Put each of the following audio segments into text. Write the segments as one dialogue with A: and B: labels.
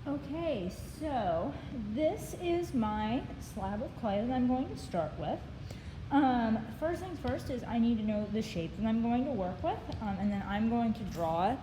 A: Okay, so this is my slab of clay that I'm going to start with. First things first is I need to know the shape that I'm going to work with, and then I'm going to draw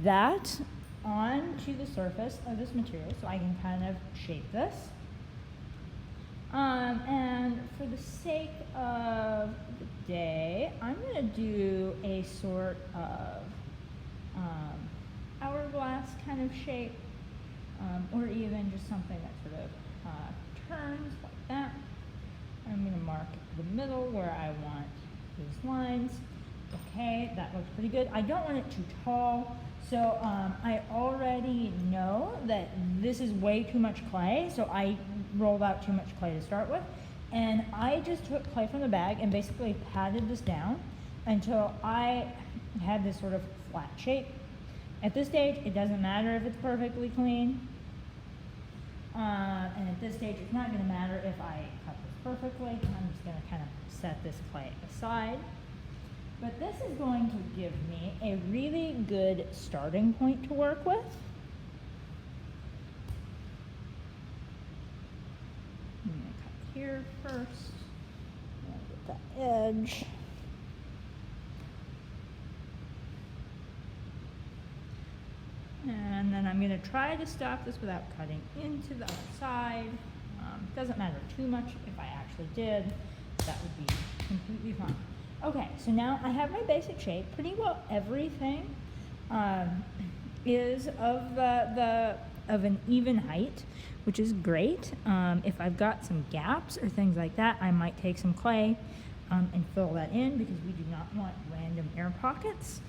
A: that onto the surface of this material so I can kind of shape this. And for the sake of the day, I'm going to do a sort of hourglass kind of shape, or even just something that sort of turns like that. I'm going to mark the middle where I want these lines. Okay, that looks pretty good. I don't want it too tall, so I already know that this is way too much clay, so I rolled out too much clay to start with. And I just took clay from the bag and basically patted this down until I had this sort of flat shape. At this stage, it doesn't matter if it's perfectly clean. And at this stage, it's not going to matter if I cut this perfectly. I'm just going to kind of set this clay aside. But this is going to give me a really good starting point to work with. I'm going to cut here first. Get that edge. And then I'm going to try to stop this without cutting into the other side. Doesn't matter too much if I actually did. That would be completely fine. Okay, so now I have my basic shape. Pretty well everything is of an even height, which is great. If I've got some gaps or things like that, I might take some clay and fill that in because we do not want random air pockets.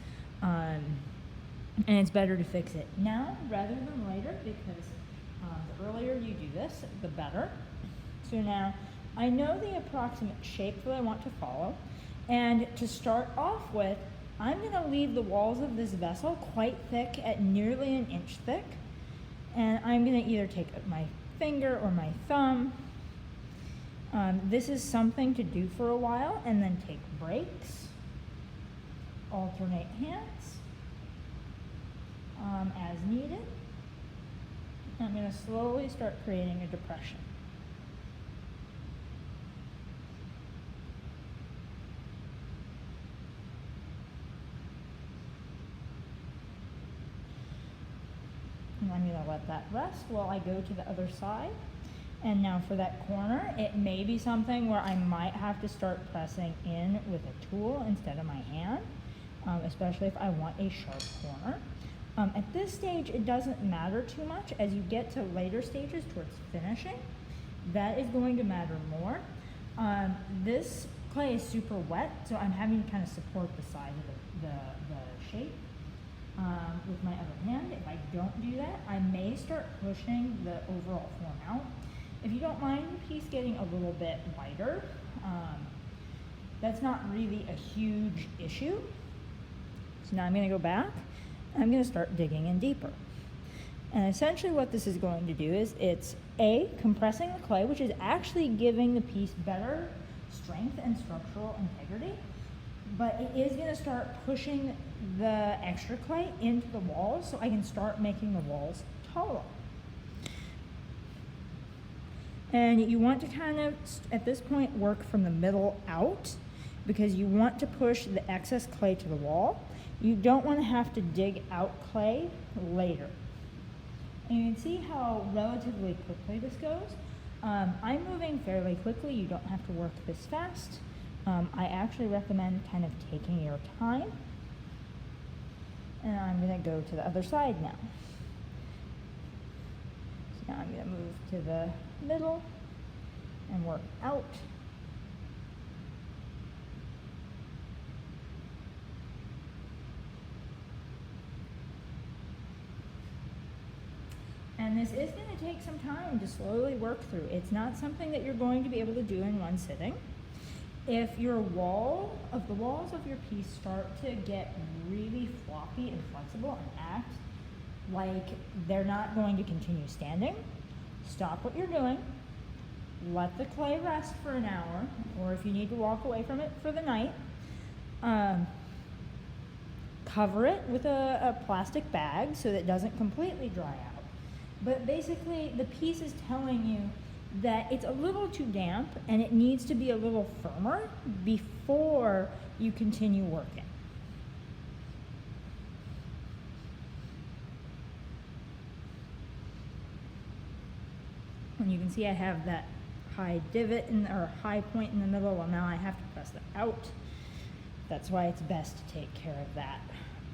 A: And it's better to fix it now rather than later because the earlier you do this, the better. So now I know the approximate shape that I want to follow. And to start off with, I'm going to leave the walls of this vessel quite thick at nearly an inch thick. And I'm going to either take my finger or my thumb. This is something to do for a while and then take breaks. Alternate hands. As needed. I'm going to slowly start creating a depression. And I'm going to let that rest while I go to the other side. And now for that corner, it may be something where I might have to start pressing in with a tool instead of my hand, especially if I want a sharp corner. At this stage, it doesn't matter too much. As you get to later stages towards finishing, that is going to matter more. This clay is super wet, so I'm having to kind of support the side of the shape with my other hand. If I don't do that, I may start pushing the overall form out. If you don't mind the piece getting a little bit wider, that's not really a huge issue. So now I'm going to go back. I'm going to start digging in deeper. And essentially what this is going to do is it's compressing the clay, which is actually giving the piece better strength and structural integrity, but it is going to start pushing the extra clay into the walls so I can start making the walls taller. And you want to kind of, at this point, work from the middle out because you want to push the excess clay to the wall. You don't want to have to dig out clay later. And you can see how relatively quickly this goes. I'm moving fairly quickly. You don't have to work this fast. I actually recommend kind of taking your time. And I'm going to go to the other side now. So now I'm going to move to the middle and work out. And this is going to take some time to slowly work through. It's not something that you're going to be able to do in one sitting. If the walls of your piece start to get really floppy and flexible and act like they're not going to continue standing, stop what you're doing, let the clay rest for an hour, or if you need to walk away from it for the night, cover it with a plastic bag so that it doesn't completely dry out. But basically the piece is telling you that it's a little too damp and it needs to be a little firmer before you continue working. And you can see I have that high divot or high point in the middle. Well, now I have to press that out. That's why it's best to take care of that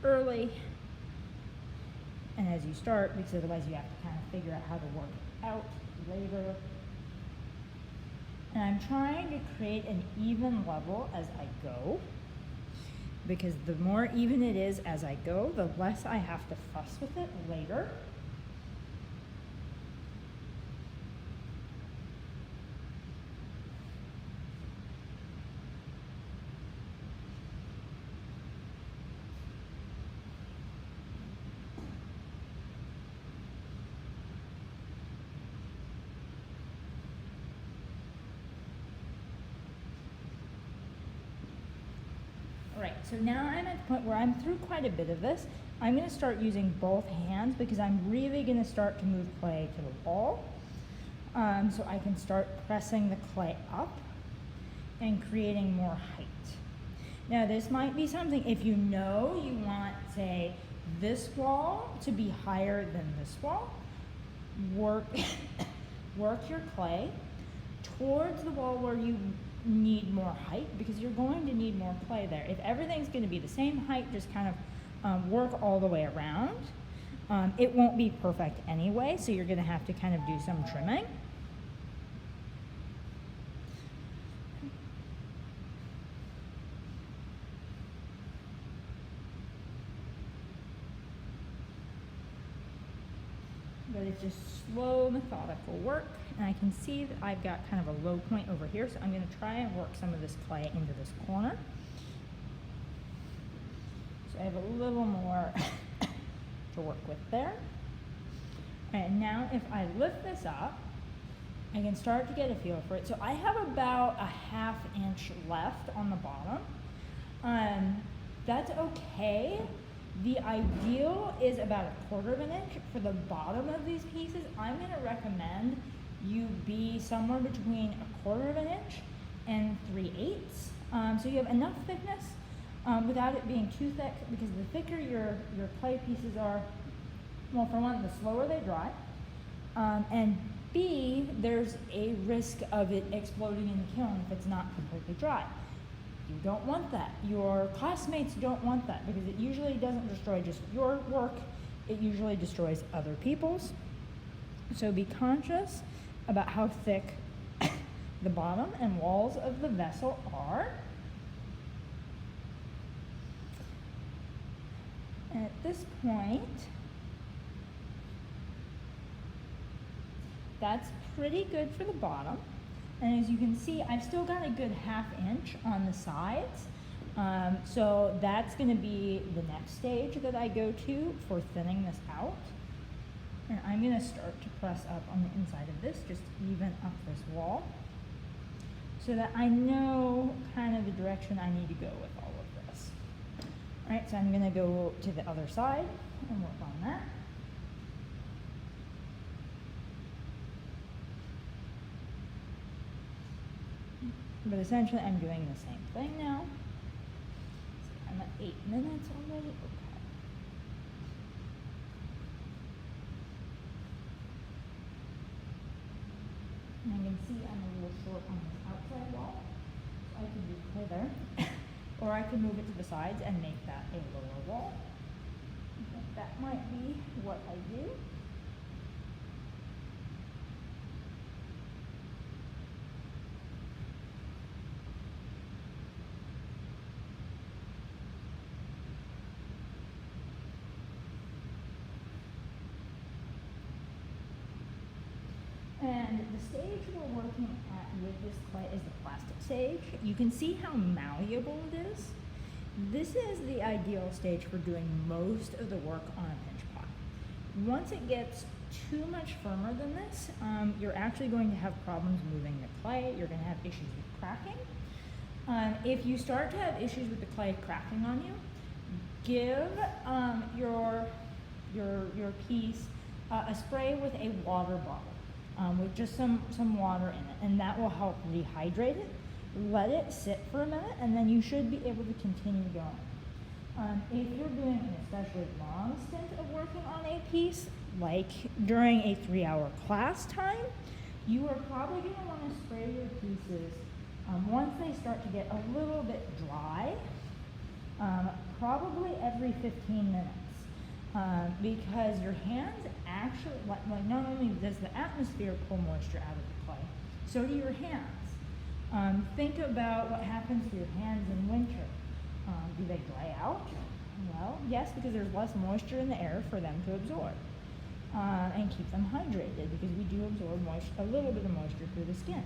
A: early and as you start, because otherwise you have to kind of figure out how to work it out later. And I'm trying to create an even level as I go, because the more even it is as I go, the less I have to fuss with it later. Right, so now I'm at the point where I'm through quite a bit of this. I'm going to start using both hands because I'm really going to start to move clay to the wall. So I can start pressing the clay up and creating more height. Now this might be something, if you know you want, say, this wall to be higher than this wall, work your clay towards the wall where you need more height, because you're going to need more clay there. If everything's going to be the same height, just kind of work all the way around. It won't be perfect anyway, so you're going to have to kind of do some trimming. But it's just slow, methodical work. And I can see that I've got kind of a low point over here, so I'm going to try and work some of this clay into this corner. So I have a little more to work with there. And now if I lift this up, I can start to get a feel for it. So I have about a ½ inch left on the bottom. That's okay. The ideal is about a £1/4 inch. For the bottom of these pieces, I'm going to recommend you be somewhere between a £1/4 inch and 3/8. So you have enough thickness without it being too thick, because the thicker your clay pieces are, well, for one, the slower they dry, and B, there's a risk of it exploding in the kiln if it's not completely dry. You don't want that. Your classmates don't want that, because it usually doesn't destroy just your work, it usually destroys other people's. So be conscious about how thick the bottom and walls of the vessel are. And at this point, that's pretty good for the bottom. And as you can see, I've still got a good ½ inch on the sides. So that's going to be the next stage that I go to for thinning this out. And I'm going to start to press up on the inside of this, just even up this wall, so that I know kind of the direction I need to go with all of this. All right, so I'm going to go to the other side and work on that. But essentially, I'm doing the same thing now. So I'm at 8 minutes already. Okay. And I can see I'm a little short on this outside wall, so I can do clay there. Or I can move it to the sides and make that a lower wall. I think that might be what I do. And the stage we're working at with this clay is the plastic stage. You can see how malleable it is. This is the ideal stage for doing most of the work on a pinch pot. Once it gets too much firmer than this, you're actually going to have problems moving the clay. You're going to have issues with cracking. If you start to have issues with the clay cracking on you, give your piece a spray with a water bottle with just some water in it, and that will help rehydrate it. Let it sit for a minute, and then you should be able to continue going. If you're doing an especially long stint of working on a piece, like during a 3-hour class time, you are probably going to want to spray your pieces once they start to get a little bit dry, probably every 15 minutes. Because your hands actually, like not only does the atmosphere pull moisture out of the clay, so do your hands. Think about what happens to your hands in winter. Do they dry out? Well, yes, because there's less moisture in the air for them to absorb and keep them hydrated, because we do absorb a little bit of moisture through the skin.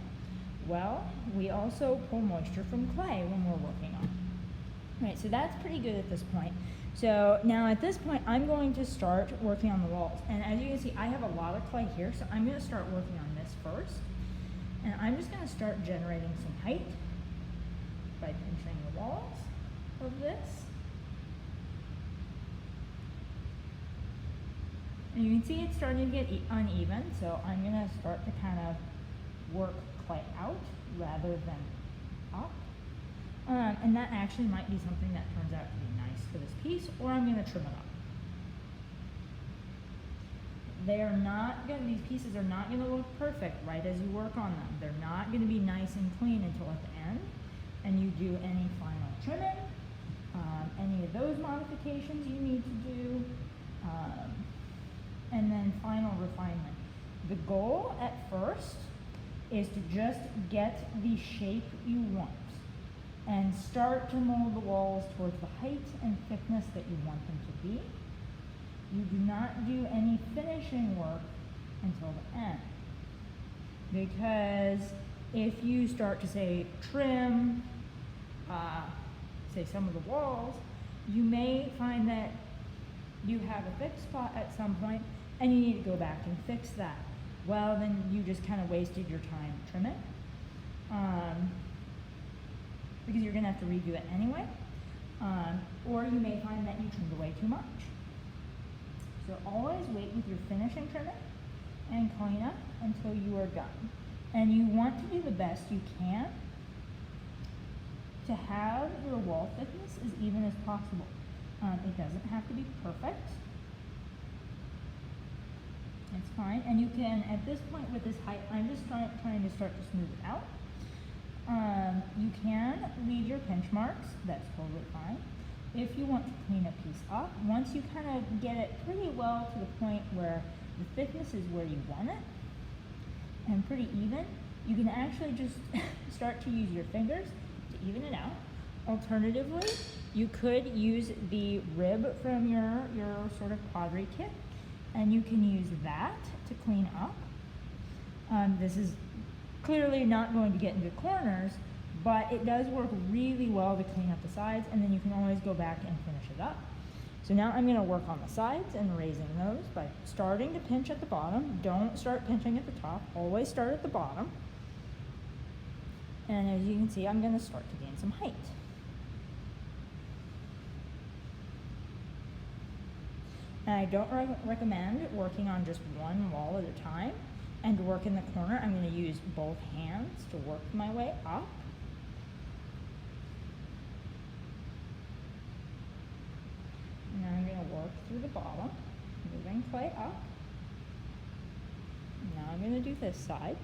A: Well, we also pull moisture from clay when we're working on it. Right, so that's pretty good at this point. So now at this point, I'm going to start working on the walls. And as you can see, I have a lot of clay here, so I'm going to start working on this first. And I'm just going to start generating some height by pinching the walls of this. And you can see it's starting to get uneven, so I'm going to start to kind of work clay out rather than up. And that actually might be something that turns out to be nice for this piece, or I'm going to trim it up. These pieces are not going to look perfect right as you work on them. They're not going to be nice and clean until at the end, and you do any final trimming, any of those modifications you need to do, and then final refinement. The goal at first is to just get the shape you want and start to mold the walls towards the height and thickness that you want them to be. You do not do any finishing work until the end, because if you start to say trim, say some of the walls, you may find that you have a thick spot at some point and you need to go back and fix that. Well, then you just kind of wasted your time trimming, because you're going to have to redo it anyway, or you may find that you trimmed away too much. So always wait with your finishing trimming and clean up until you are done. And you want to do the best you can to have your wall thickness as even as possible. It doesn't have to be perfect. It's fine. And you can, at this point with this height, I'm just trying to start to smooth it out. You can leave your pinch marks. That's totally fine. If you want to clean a piece up, once you kind of get it pretty well to the point where the thickness is where you want it and pretty even, you can actually just start to use your fingers to even it out. Alternatively, you could use the rib from your sort of pottery kit, and you can use that to clean up. This is clearly not going to get into corners, but it does work really well to clean up the sides, and then you can always go back and finish it up. So now I'm going to work on the sides and raising those by starting to pinch at the bottom. Don't start pinching at the top. Always start at the bottom. And as you can see, I'm going to start to gain some height. And I don't recommend working on just one wall at a time. And to work in the corner, I'm going to use both hands to work my way up. And now I'm going to work through the bottom, moving clay up. Now I'm going to do this side.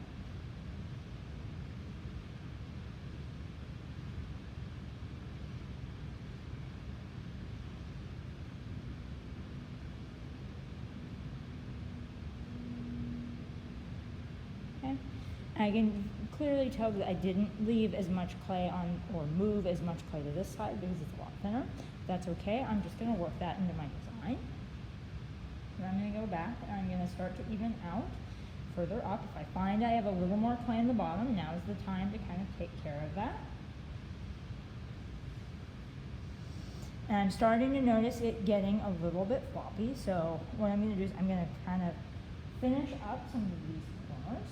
A: Okay. I can clearly tell that I didn't leave as much clay on, or move as much clay to this side because it's a lot thinner. That's okay. I'm just going to work that into my design. And I'm going to go back and I'm going to start to even out further up. If I find I have a little more clay in the bottom, now is the time to kind of take care of that. And I'm starting to notice it getting a little bit floppy. So what I'm going to do is I'm going to kind of finish up some of these corners.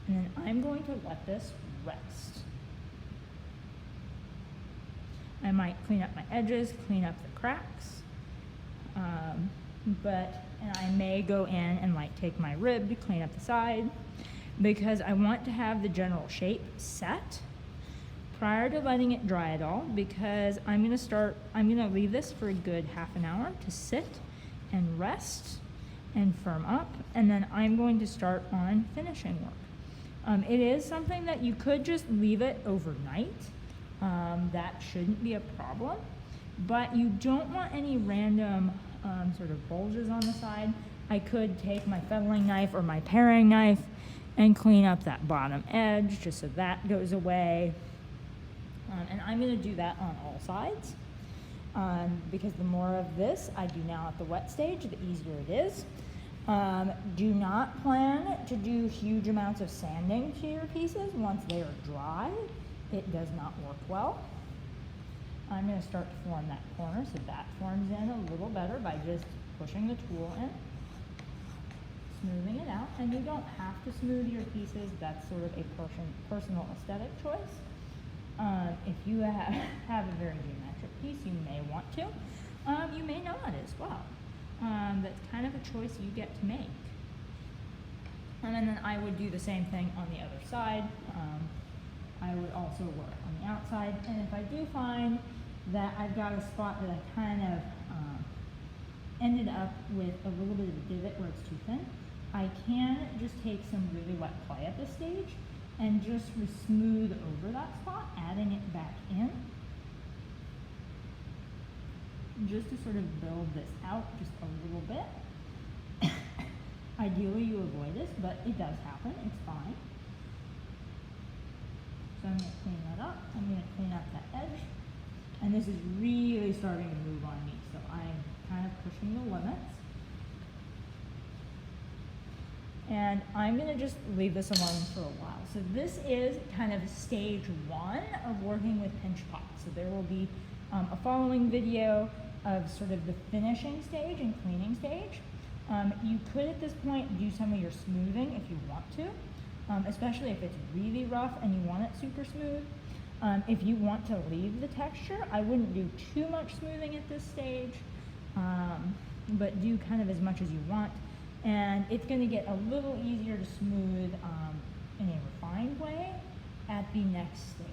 A: And then I'm going to let this rest. I might clean up my edges, clean up the cracks. and I may go in and like take my rib to clean up the side because I want to have the general shape set prior to letting it dry at all, because I'm gonna leave this for a good half an hour to sit and rest and firm up, and then I'm going to start on finishing work. It is something that you could just leave it overnight. That shouldn't be a problem, but you don't want any random sort of bulges on the side. I could take my fettling knife or my paring knife and clean up that bottom edge just so that goes away. And I'm going to do that on all sides because the more of this I do now at the wet stage, the easier it is. Do not plan to do huge amounts of sanding to your pieces once they are dry. It does not work well. I'm going to start to form that corner so that forms in a little better by just pushing the tool in, smoothing it out. And you don't have to smooth your pieces. That's sort of a personal aesthetic choice. If you have a very geometric piece, you may want to. You may not as well. That's kind of a choice you get to make. And then I would do the same thing on the other side. I would also work on the outside. And if I do find that I've got a spot that I kind of ended up with a little bit of a divot where it's too thin, I can just take some really wet clay at this stage and just smooth over that spot, adding it back in, just to sort of build this out just a little bit. Ideally you avoid this, but it does happen, it's fine. So I'm going to clean that up. I'm going to clean up that edge. And this is really starting to move on me, so I'm kind of pushing the limits. And I'm going to just leave this alone for a while. So this is kind of stage one of working with pinch pots. So there will be a following video of sort of the finishing stage and cleaning stage. You could at this point do some of your smoothing if you want to, especially if it's really rough and you want it super smooth. If you want to leave the texture, I wouldn't do too much smoothing at this stage, but do kind of as much as you want. And it's going to get a little easier to smooth in a refined way at the next stage.